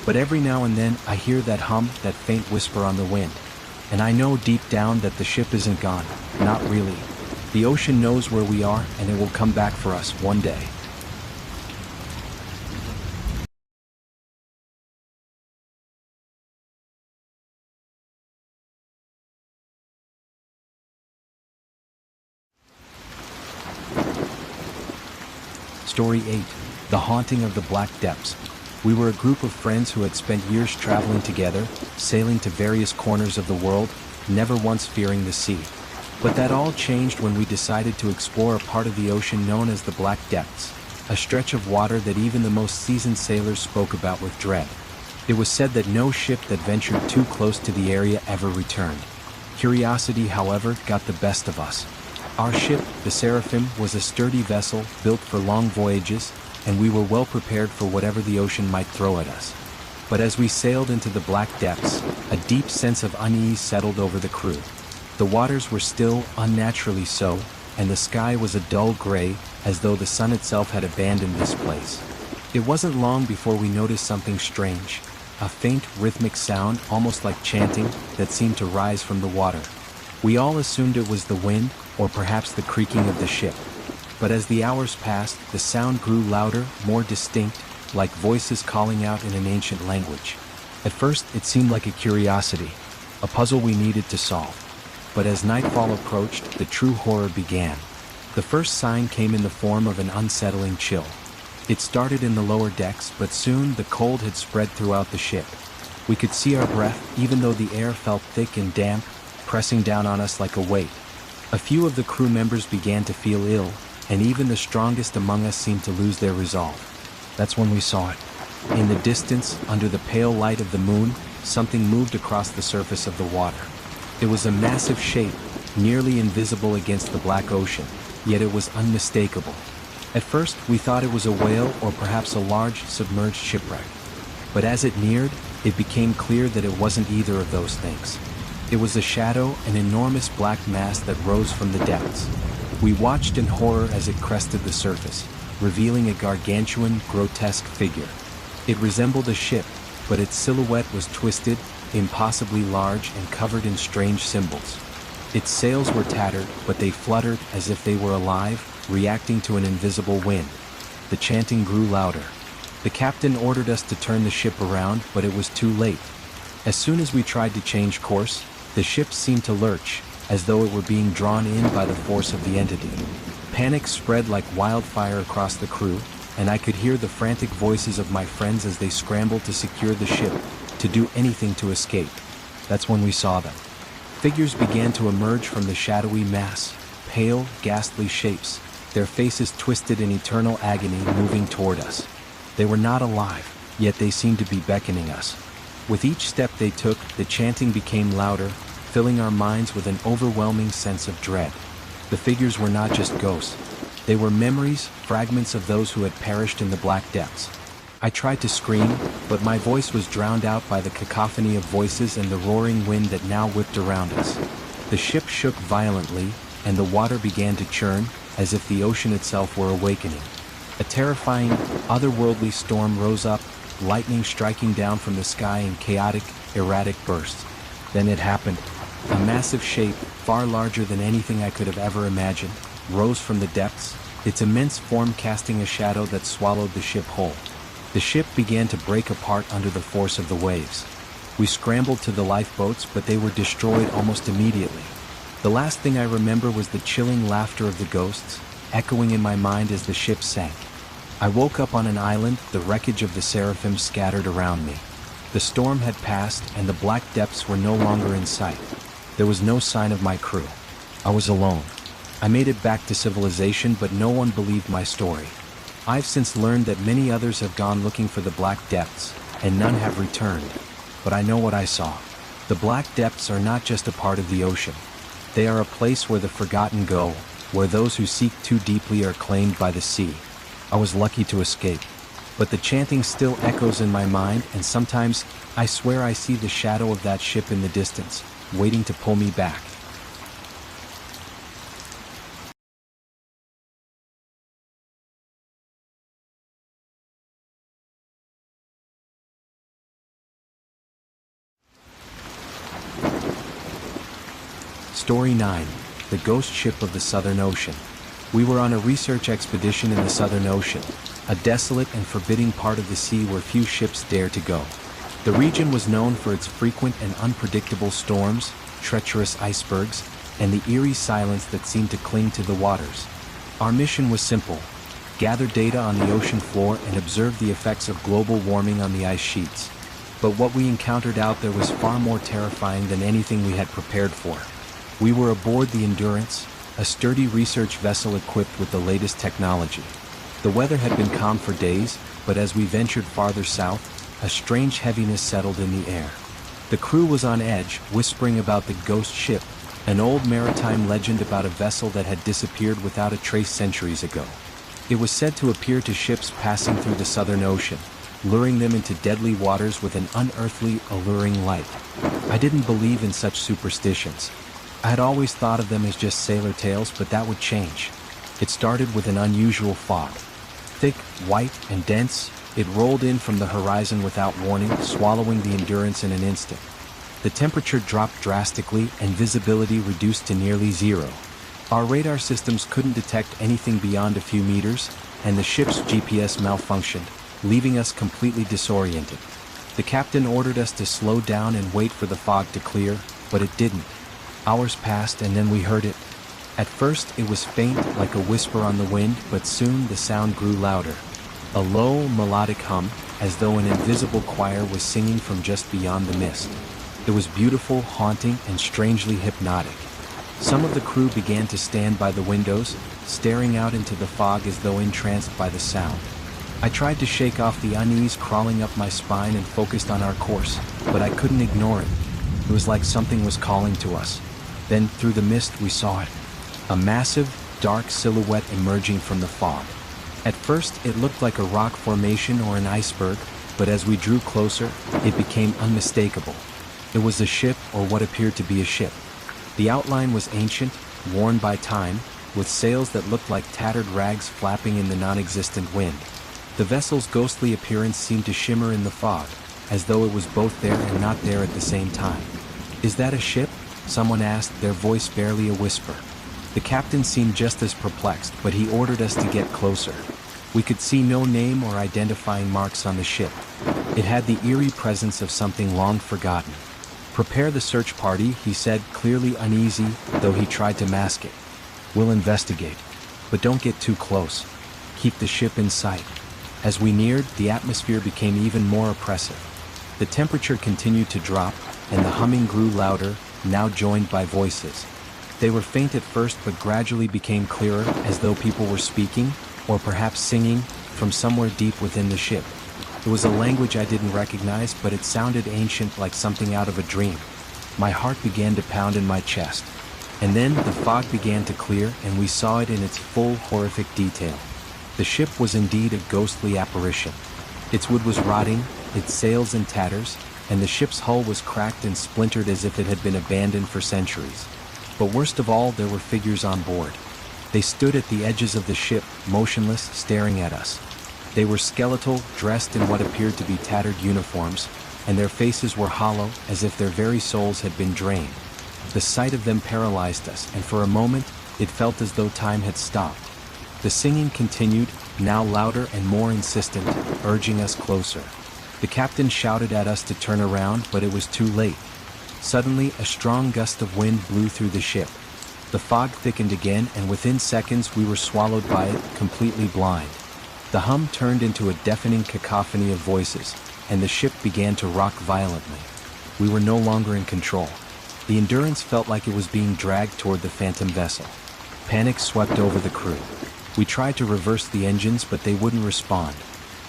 But every now and then, I hear that hum, that faint whisper on the wind. And I know deep down that the ship isn't gone, not really. The ocean knows where we are, and it will come back for us one day. Story 8. The Haunting of the Black Depths. We were a group of friends who had spent years traveling together, sailing to various corners of the world, never once fearing the sea. But that all changed when we decided to explore a part of the ocean known as the Black Depths, a stretch of water that even the most seasoned sailors spoke about with dread. It was said that no ship that ventured too close to the area ever returned. Curiosity, however, got the best of us. Our ship, the Seraphim, was a sturdy vessel built for long voyages, and we were well prepared for whatever the ocean might throw at us. But as we sailed into the black depths, a deep sense of unease settled over the crew. The waters were still, unnaturally so, and the sky was a dull gray, as though the sun itself had abandoned this place. It wasn't long before we noticed something strange, a faint rhythmic sound, almost like chanting, that seemed to rise from the water. We all assumed it was the wind, or perhaps the creaking of the ship. But as the hours passed, the sound grew louder, more distinct, like voices calling out in an ancient language. At first, it seemed like a curiosity, a puzzle we needed to solve. But as nightfall approached, the true horror began. The first sign came in the form of an unsettling chill. It started in the lower decks, but soon the cold had spread throughout the ship. We could see our breath, even though the air felt thick and damp, pressing down on us like a weight. A few of the crew members began to feel ill, and even the strongest among us seemed to lose their resolve. That's when we saw it. In the distance, under the pale light of the moon, something moved across the surface of the water. It was a massive shape, nearly invisible against the black ocean, yet it was unmistakable. At first, we thought it was a whale or perhaps a large, submerged shipwreck. But as it neared, it became clear that it wasn't either of those things. It was a shadow, an enormous black mass that rose from the depths. We watched in horror as it crested the surface, revealing a gargantuan, grotesque figure. It resembled a ship, but its silhouette was twisted, impossibly large and covered in strange symbols. Its sails were tattered, but they fluttered as if they were alive, reacting to an invisible wind. The chanting grew louder. The captain ordered us to turn the ship around, but it was too late. As soon as we tried to change course, the ship seemed to lurch, as though it were being drawn in by the force of the entity. Panic spread like wildfire across the crew, and I could hear the frantic voices of my friends as they scrambled to secure the ship, to do anything to escape. That's when we saw them. Figures began to emerge from the shadowy mass, pale, ghastly shapes, their faces twisted in eternal agony, moving toward us. They were not alive, yet they seemed to be beckoning us. With each step they took, the chanting became louder, filling our minds with an overwhelming sense of dread. The figures were not just ghosts. They were memories, fragments of those who had perished in the black depths. I tried to scream, but my voice was drowned out by the cacophony of voices and the roaring wind that now whipped around us. The ship shook violently, and the water began to churn, as if the ocean itself were awakening. A terrifying, otherworldly storm rose up, lightning striking down from the sky in chaotic, erratic bursts. Then it happened. A massive shape, far larger than anything I could have ever imagined, rose from the depths, its immense form casting a shadow that swallowed the ship whole. The ship began to break apart under the force of the waves. We scrambled to the lifeboats, but they were destroyed almost immediately. The last thing I remember was the chilling laughter of the ghosts, echoing in my mind as the ship sank. I woke up on an island, the wreckage of the Seraphim scattered around me. The storm had passed, and the black depths were no longer in sight. There was no sign of my crew. I was alone. I made it back to civilization, but no one believed my story. I've since learned that many others have gone looking for the black depths, and none have returned. But I know what I saw. The black depths are not just a part of the ocean. They are a place where the forgotten go, where those who seek too deeply are claimed by the sea. I was lucky to escape, but the chanting still echoes in my mind, and sometimes I swear I see the shadow of that ship in the distance, waiting to pull me back. Story 9. The Ghost Ship of the Southern Ocean. We were on a research expedition in the Southern Ocean, a desolate and forbidding part of the sea where few ships dare to go. The region was known for its frequent and unpredictable storms, treacherous icebergs, and the eerie silence that seemed to cling to the waters. Our mission was simple: gather data on the ocean floor and observe the effects of global warming on the ice sheets. But what we encountered out there was far more terrifying than anything we had prepared for. We were aboard the Endurance, a sturdy research vessel equipped with the latest technology. The weather had been calm for days, but as we ventured farther south, a strange heaviness settled in the air. The crew was on edge, whispering about the ghost ship, an old maritime legend about a vessel that had disappeared without a trace centuries ago. It was said to appear to ships passing through the Southern Ocean, luring them into deadly waters with an unearthly, alluring light. I didn't believe in such superstitions. I had always thought of them as just sailor tales, but that would change. It started with an unusual fog. Thick, white, and dense, it rolled in from the horizon without warning, swallowing the Endurance in an instant. The temperature dropped drastically and visibility reduced to nearly zero. Our radar systems couldn't detect anything beyond a few meters, and the ship's GPS malfunctioned, leaving us completely disoriented. The captain ordered us to slow down and wait for the fog to clear, but it didn't. Hours passed and then we heard it. At first it was faint, like a whisper on the wind, but soon the sound grew louder. A low, melodic hum, as though an invisible choir was singing from just beyond the mist. It was beautiful, haunting, and strangely hypnotic. Some of the crew began to stand by the windows, staring out into the fog as though entranced by the sound. I tried to shake off the unease crawling up my spine and focused on our course, but I couldn't ignore it. It was like something was calling to us. Then, through the mist, we saw it. A massive, dark silhouette emerging from the fog. At first, it looked like a rock formation or an iceberg, but as we drew closer, it became unmistakable. It was a ship, or what appeared to be a ship. The outline was ancient, worn by time, with sails that looked like tattered rags flapping in the non-existent wind. The vessel's ghostly appearance seemed to shimmer in the fog, as though it was both there and not there at the same time. "Is that a ship?" someone asked, their voice barely a whisper. The captain seemed just as perplexed, but he ordered us to get closer. We could see no name or identifying marks on the ship. It had the eerie presence of something long forgotten. "Prepare the search party," he said, clearly uneasy, though he tried to mask it. "We'll investigate. But don't get too close. Keep the ship in sight." As we neared, the atmosphere became even more oppressive. The temperature continued to drop, and the humming grew louder, now joined by voices. They were faint at first but gradually became clearer, as though people were speaking, or perhaps singing, from somewhere deep within the ship. It was a language I didn't recognize, but it sounded ancient, like something out of a dream. My heart began to pound in my chest. And then the fog began to clear, and we saw it in its full, horrific detail. The ship was indeed a ghostly apparition. Its wood was rotting, its sails in tatters, and the ship's hull was cracked and splintered as if it had been abandoned for centuries. But worst of all, there were figures on board. They stood at the edges of the ship, motionless, staring at us. They were skeletal, dressed in what appeared to be tattered uniforms, and their faces were hollow, as if their very souls had been drained. The sight of them paralyzed us, and for a moment, it felt as though time had stopped. The singing continued, now louder and more insistent, urging us closer. The captain shouted at us to turn around, but it was too late. Suddenly, a strong gust of wind blew through the ship. The fog thickened again, and within seconds we were swallowed by it, completely blind. The hum turned into a deafening cacophony of voices, and the ship began to rock violently. We were no longer in control. The Endurance felt like it was being dragged toward the phantom vessel. Panic swept over the crew. We tried to reverse the engines, but they wouldn't respond.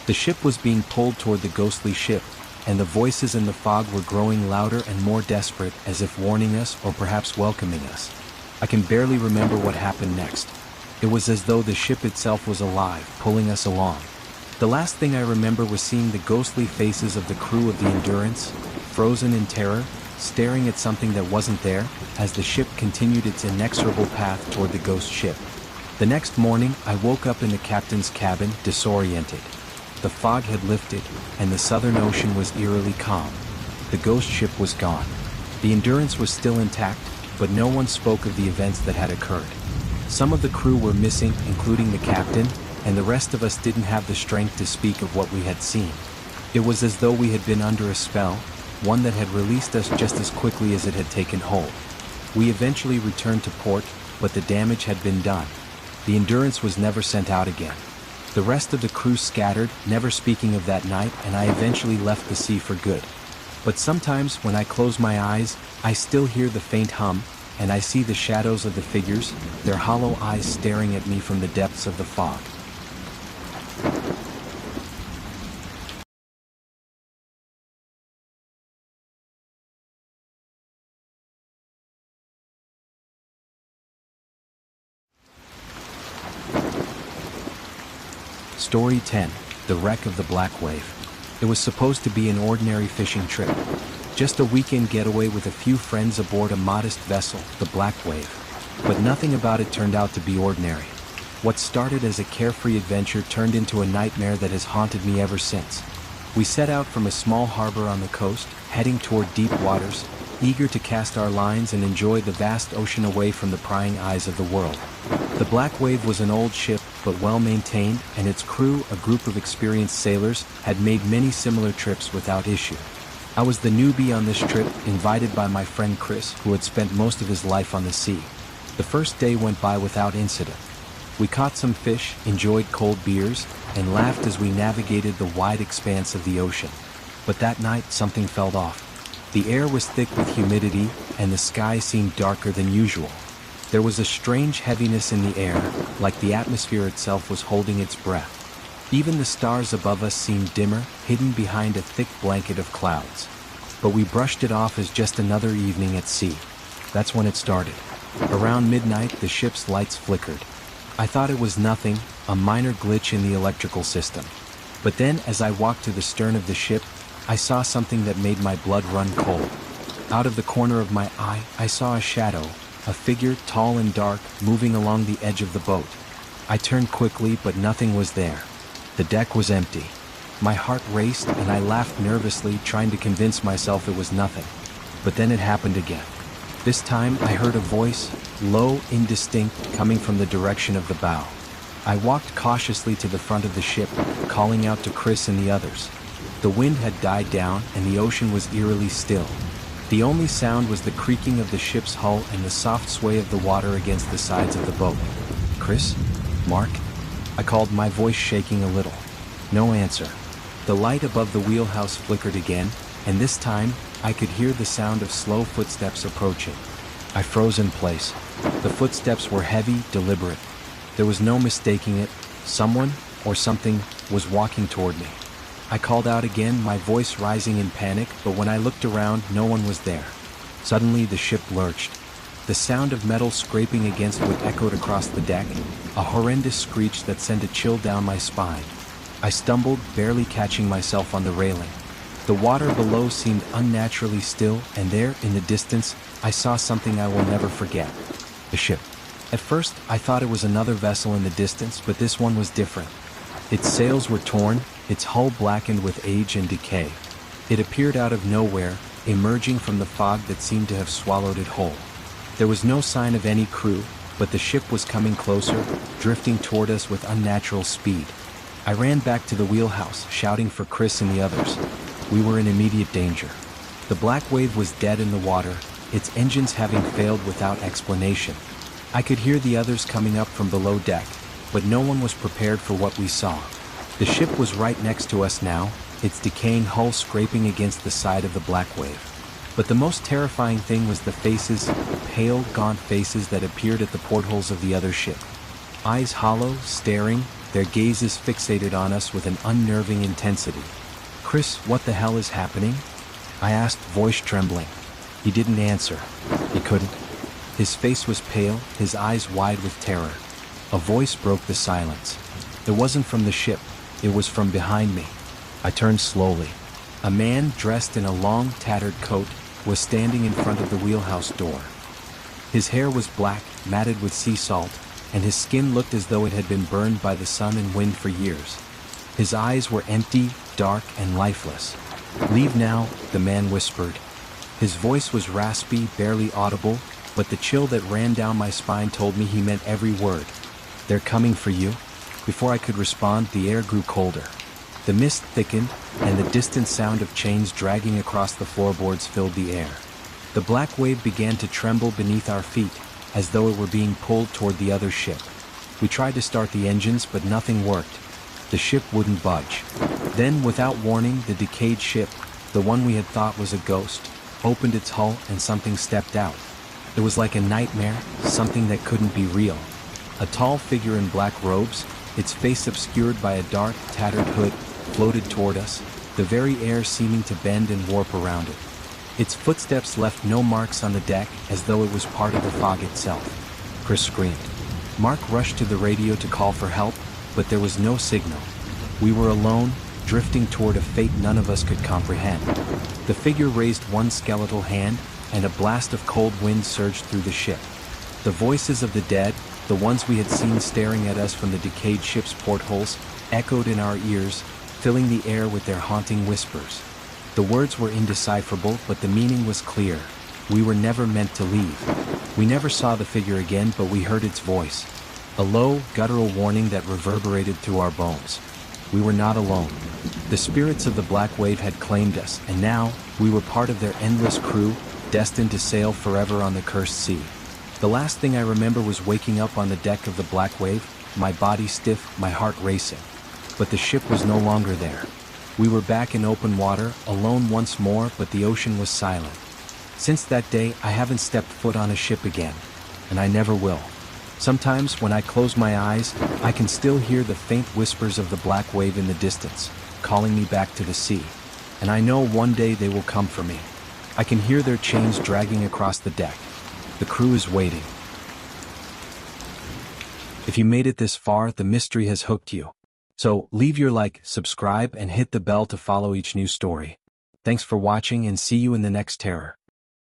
The ship was being pulled toward the ghostly ship, and the voices in the fog were growing louder and more desperate, as if warning us or perhaps welcoming us. I can barely remember what happened next. It was as though the ship itself was alive, pulling us along. The last thing I remember was seeing the ghostly faces of the crew of the Endurance, frozen in terror, staring at something that wasn't there, as the ship continued its inexorable path toward the ghost ship. The next morning, I woke up in the captain's cabin, disoriented. The fog had lifted, and the Southern Ocean was eerily calm. The ghost ship was gone. The Endurance was still intact, but no one spoke of the events that had occurred. Some of the crew were missing, including the captain, and the rest of us didn't have the strength to speak of what we had seen. It was as though we had been under a spell, one that had released us just as quickly as it had taken hold. We eventually returned to port, but the damage had been done. The Endurance was never sent out again. The rest of the crew scattered, never speaking of that night, and I eventually left the sea for good. But sometimes, when I close my eyes, I still hear the faint hum, and I see the shadows of the figures, their hollow eyes staring at me from the depths of the fog. Story 10. The Wreck of the Blackwave. It was supposed to be an ordinary fishing trip. Just a weekend getaway with a few friends aboard a modest vessel, the Blackwave. But nothing about it turned out to be ordinary. What started as a carefree adventure turned into a nightmare that has haunted me ever since. We set out from a small harbor on the coast, heading toward deep waters, eager to cast our lines and enjoy the vast ocean away from the prying eyes of the world. The Blackwave was an old ship, but well-maintained, and its crew, a group of experienced sailors, had made many similar trips without issue. I was the newbie on this trip, invited by my friend Chris, who had spent most of his life on the sea. The first day went by without incident. We caught some fish, enjoyed cold beers, and laughed as we navigated the wide expanse of the ocean. But that night, something felt off. The air was thick with humidity, and the sky seemed darker than usual. There was a strange heaviness in the air, like the atmosphere itself was holding its breath. Even the stars above us seemed dimmer, hidden behind a thick blanket of clouds. But we brushed it off as just another evening at sea. That's when it started. Around midnight, the ship's lights flickered. I thought it was nothing, a minor glitch in the electrical system. But then, as I walked to the stern of the ship, I saw something that made my blood run cold. Out of the corner of my eye, I saw a shadow, a figure tall and dark, moving along the edge of the boat. I turned quickly, but nothing was there. The deck was empty. My heart raced, and I laughed nervously, trying to convince myself it was nothing. But then it happened again. This time, I heard a voice, low, indistinct, coming from the direction of the bow. I walked cautiously to the front of the ship, calling out to Chris and the others. The wind had died down, and the ocean was eerily still. The only sound was the creaking of the ship's hull and the soft sway of the water against the sides of the boat. "Chris? Mark?" I called, my voice shaking a little. No answer. The light above the wheelhouse flickered again, and this time, I could hear the sound of slow footsteps approaching. I froze in place. The footsteps were heavy, deliberate. There was no mistaking it. Someone, or something, was walking toward me. I called out again, my voice rising in panic, but when I looked around, no one was there. Suddenly, the ship lurched. The sound of metal scraping against wood echoed across the deck, a horrendous screech that sent a chill down my spine. I stumbled, barely catching myself on the railing. The water below seemed unnaturally still, and there, in the distance, I saw something I will never forget. The ship. At first, I thought it was another vessel in the distance, but this one was different. Its sails were torn, its hull blackened with age and decay. It appeared out of nowhere, emerging from the fog that seemed to have swallowed it whole. There was no sign of any crew, but the ship was coming closer, drifting toward us with unnatural speed. I ran back to the wheelhouse, shouting for Chris and the others. We were in immediate danger. The Blackwave was dead in the water, its engines having failed without explanation. I could hear the others coming up from below deck, but no one was prepared for what we saw. The ship was right next to us now, its decaying hull scraping against the side of the Blackwave. But the most terrifying thing was the faces, pale, gaunt faces that appeared at the portholes of the other ship. Eyes hollow, staring, their gazes fixated on us with an unnerving intensity. "Chris, what the hell is happening?" I asked, voice trembling. He didn't answer. He couldn't. His face was pale, his eyes wide with terror. A voice broke the silence. It wasn't from the ship, it was from behind me. I turned slowly. A man dressed in a long, tattered coat was standing in front of the wheelhouse door. His hair was black, matted with sea salt, and his skin looked as though it had been burned by the sun and wind for years. His eyes were empty, dark, and lifeless. "Leave now," the man whispered. His voice was raspy, barely audible, but the chill that ran down my spine told me he meant every word. "They're coming for you." Before I could respond, the air grew colder. The mist thickened, and the distant sound of chains dragging across the floorboards filled the air. The Blackwave began to tremble beneath our feet, as though it were being pulled toward the other ship. We tried to start the engines, but nothing worked. The ship wouldn't budge. Then, without warning, the decayed ship, the one we had thought was a ghost, opened its hull and something stepped out. It was like a nightmare, something that couldn't be real. A tall figure in black robes, its face obscured by a dark, tattered hood, floated toward us, the very air seeming to bend and warp around it. Its footsteps left no marks on the deck, as though it was part of the fog itself. Chris screamed. Mark rushed to the radio to call for help, but there was no signal. We were alone, drifting toward a fate none of us could comprehend. The figure raised one skeletal hand, and a blast of cold wind surged through the ship. The voices of the dead, the ones we had seen staring at us from the decayed ship's portholes, echoed in our ears, filling the air with their haunting whispers. The words were indecipherable, but the meaning was clear. We were never meant to leave. We never saw the figure again, but we heard its voice. A low, guttural warning that reverberated through our bones. We were not alone. The spirits of the Blackwave had claimed us, and now, we were part of their endless crew, destined to sail forever on the cursed sea. The last thing I remember was waking up on the deck of the Blackwave, my body stiff, my heart racing. But the ship was no longer there. We were back in open water, alone once more, but the ocean was silent. Since that day, I haven't stepped foot on a ship again, and I never will. Sometimes, when I close my eyes, I can still hear the faint whispers of the Blackwave in the distance, calling me back to the sea. And I know one day they will come for me. I can hear their chains dragging across the deck. The crew is waiting. If you made it this far, the mystery has hooked you. So, leave your like, subscribe, and hit the bell to follow each new story. Thanks for watching and see you in the next terror.